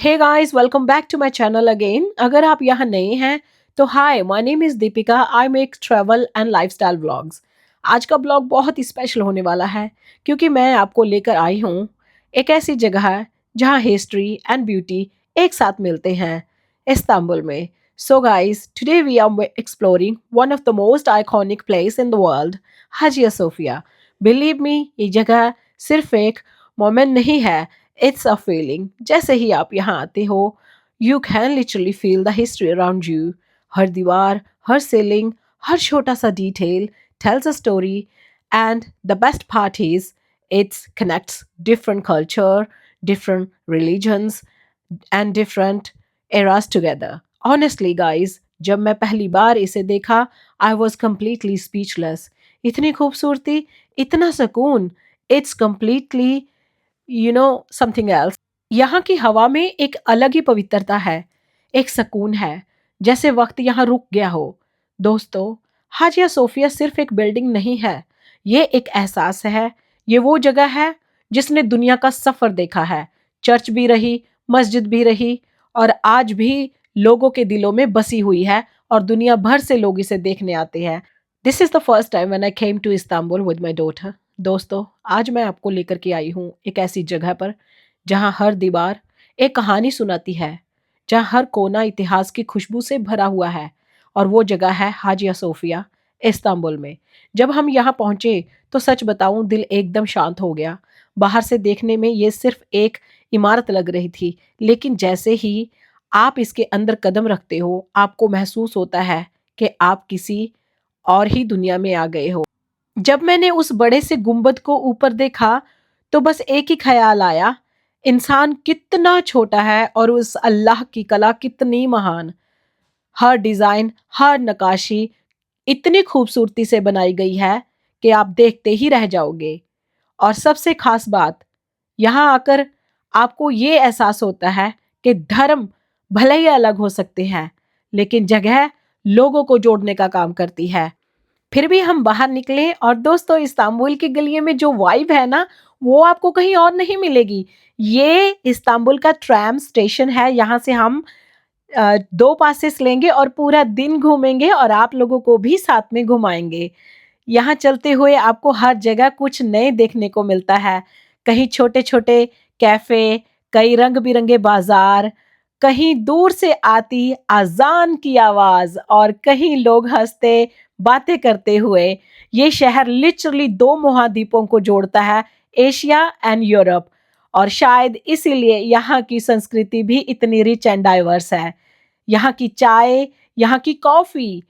Hey guys, welcome back to my channel again. अगर आप यहाँ नए हैं तो हाय, my name is Deepika. I make travel and lifestyle vlogs. आज का ब्लॉग बहुत ही स्पेशल होने वाला है क्योंकि मैं आपको लेकर आई हूँ एक ऐसी जगह जहाँ हिस्ट्री एंड ब्यूटी एक साथ मिलते हैं, इस्तांबुल में। So guys, today we are exploring one of the most iconic place in the world, हाजिया Sophia. Believe me, ये जगह सिर्फ एक मोमेंट नहीं है, इट्स अ फीलिंग। जैसे ही आप यहाँ आते हो, you can literally feel the history around you. हर दीवार, हर सीलिंग, हर छोटा सा detail tells a story, and the best part is it connects different culture, different religions, and different eras together. Honestly guys, जब मैं पहली बार इसे देखा, I was completely speechless. इतनी खूबसूरती, इतना सुकून, it's completely समथिंग एल्स। यहाँ की हवा में एक अलग ही पवित्रता है, एक सुकून है, जैसे वक्त यहाँ रुक गया हो। दोस्तों, हाजिया सोफिया सिर्फ एक बिल्डिंग नहीं है, ये एक एहसास है। ये वो जगह है जिसने दुनिया का सफर देखा है। चर्च भी रही, मस्जिद भी रही, और आज भी लोगों के दिलों में बसी हुई है, और दुनिया भर से लोग इसे देखने आते हैं। This is the first time when I came to Istanbul with my daughter. दोस्तों, आज मैं आपको लेकर के आई हूँ एक ऐसी जगह पर जहाँ हर दीवार एक कहानी सुनाती है, जहाँ हर कोना इतिहास की खुशबू से भरा हुआ है। और वो जगह है हाजिया सोफिया, इस्तांबुल में। जब हम यहाँ पहुँचे तो सच बताऊँ, दिल एकदम शांत हो गया। बाहर से देखने में ये सिर्फ एक इमारत लग रही थी, लेकिन जैसे ही आप इसके अंदर कदम रखते हो, आपको महसूस होता है कि आप किसी और ही दुनिया में आ गए हो। जब मैंने उस बड़े से गुंबद को ऊपर देखा तो बस एक ही ख्याल आया, इंसान कितना छोटा है और उस अल्लाह की कला कितनी महान। हर डिजाइन, हर नकाशी इतनी खूबसूरती से बनाई गई है कि आप देखते ही रह जाओगे। और सबसे खास बात, यहाँ आकर आपको ये एहसास होता है कि धर्म भले ही अलग हो सकते हैं, लेकिन जगह लोगों को जोड़ने का काम करती है। फिर भी हम बाहर निकले, और दोस्तों, इस्तांबुल की गलियों में जो वाइब है ना, वो आपको कहीं और नहीं मिलेगी। ये इस्तांबुल का ट्रैम स्टेशन है। यहाँ से हम 2 पासेस लेंगे और पूरा दिन घूमेंगे, और आप लोगों को भी साथ में घुमाएंगे। यहाँ चलते हुए आपको हर जगह कुछ नए देखने को मिलता है। कहीं छोटे-छोटे कैफ़े, कई रंग-बिरंगे बाज़ार, कहीं दूर से आती अज़ान की आवाज़, और कहीं लोग हँसते, बातें करते हुए। ये शहर लिटरली 2 महाद्वीपों को जोड़ता है, एशिया एंड यूरोप। और शायद इसीलिए यहाँ की संस्कृति भी इतनी रिच एंड डाइवर्स है। यहाँ की चाय, यहाँ की कॉफ़ी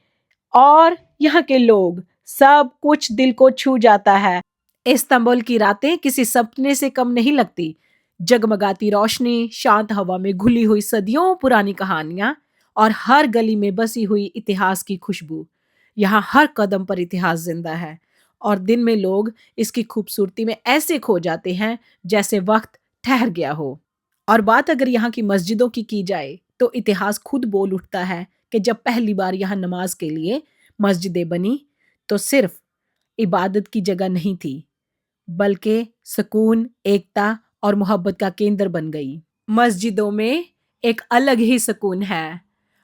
और यहाँ के लोग, सब कुछ दिल को छू जाता है। इस्तांबुल की रातें किसी सपने से कम नहीं लगती। जगमगाती रोशनी, शांत हवा में घुली हुई सदियों पुरानी कहानियां, और हर गली में बसी हुई इतिहास की खुशबू। यहाँ हर कदम पर इतिहास जिंदा है, और दिन में लोग इसकी खूबसूरती में ऐसे खो जाते हैं जैसे वक्त ठहर गया हो। और बात अगर यहाँ की मस्जिदों की जाए तो इतिहास खुद बोल उठता है कि जब पहली बार यहाँ नमाज के लिए मस्जिदें बनी तो सिर्फ इबादत की जगह नहीं थी, बल्कि सुकून, एकता और मोहब्बत का केंद्र बन गई। मस्जिदों में एक अलग ही सुकून है।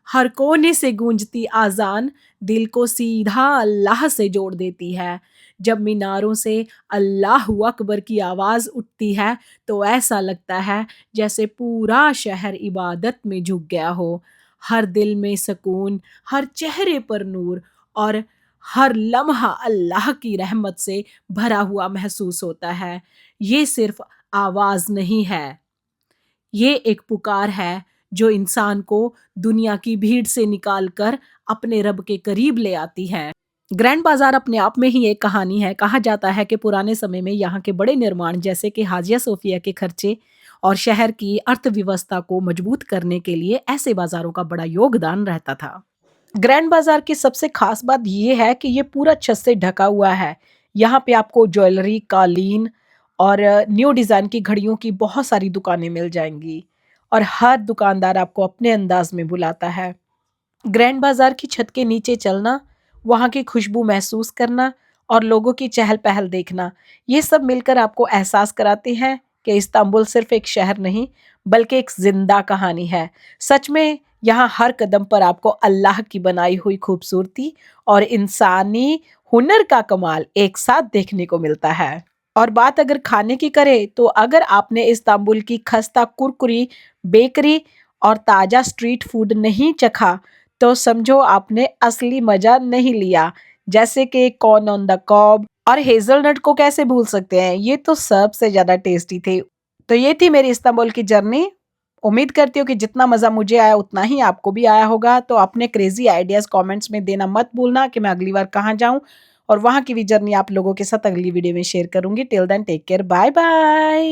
हर कोने से गूंजती आज़ान दिल को सीधा अल्लाह से जोड़ देती है। जब मीनारों से अल्लाहू अकबर की आवाज़ उठती है तो ऐसा लगता है जैसे पूरा शहर इबादत में झुक गया हो। हर दिल में सुकून, हर चेहरे पर नूर, और हर लम्हा अल्लाह की रहमत से भरा हुआ महसूस होता है। ये सिर्फ आवाज़ नहीं है, ये एक पुकार है जो इंसान को दुनिया की भीड़ से निकाल कर अपने रब के करीब ले आती है। ग्रैंड बाजार अपने आप में ही एक कहानी है। कहा जाता है कि पुराने समय में यहाँ के बड़े निर्माण, जैसे कि हाजिया सोफिया के खर्चे और शहर की अर्थव्यवस्था को मजबूत करने के लिए ऐसे बाजारों का बड़ा योगदान रहता था। ग्रैंड बाजार की सबसे खास बात यह है कि ये पूरा छत से ढका हुआ है। यहाँ पे आपको ज्वेलरी, कालीन और न्यू डिज़ाइन की घड़ियों की बहुत सारी दुकानें मिल जाएंगी, और हर दुकानदार आपको अपने अंदाज में बुलाता है। ग्रैंड बाजार की छत के नीचे चलना, वहाँ की खुशबू महसूस करना और लोगों की चहल पहल देखना, ये सब मिलकर आपको एहसास कराते हैं कि इस्तांबुल सिर्फ एक शहर नहीं, बल्कि एक जिंदा कहानी है। सच में यहाँ हर कदम पर आपको अल्लाह की बनाई हुई खूबसूरती और इंसानी हुनर का कमाल एक साथ देखने को मिलता है। और बात अगर खाने की करें तो अगर आपने इस्तांबुल की खस्ता कुरकुरी बेकरी और ताजा स्ट्रीट फूड नहीं चखा तो समझो आपने असली मजा नहीं लिया। जैसे कि कॉर्न ऑन द कॉब और हेज़लनट को कैसे भूल सकते हैं, ये तो सबसे ज़्यादा टेस्टी थे। तो ये थी मेरी इस्तांबुल की जर्नी। उम्मीद करती हूँ कि जितना मज़ा मुझे आया उतना ही आपको भी आया होगा। तो अपने क्रेज़ी आइडियाज़ कमेंट्स में देना मत भूलना कि मैं अगली बार कहाँ जाऊँ, और वहाँ की भी जर्नी आप लोगों के साथ अगली वीडियो में शेयर करूँगी। Till then take care, bye bye.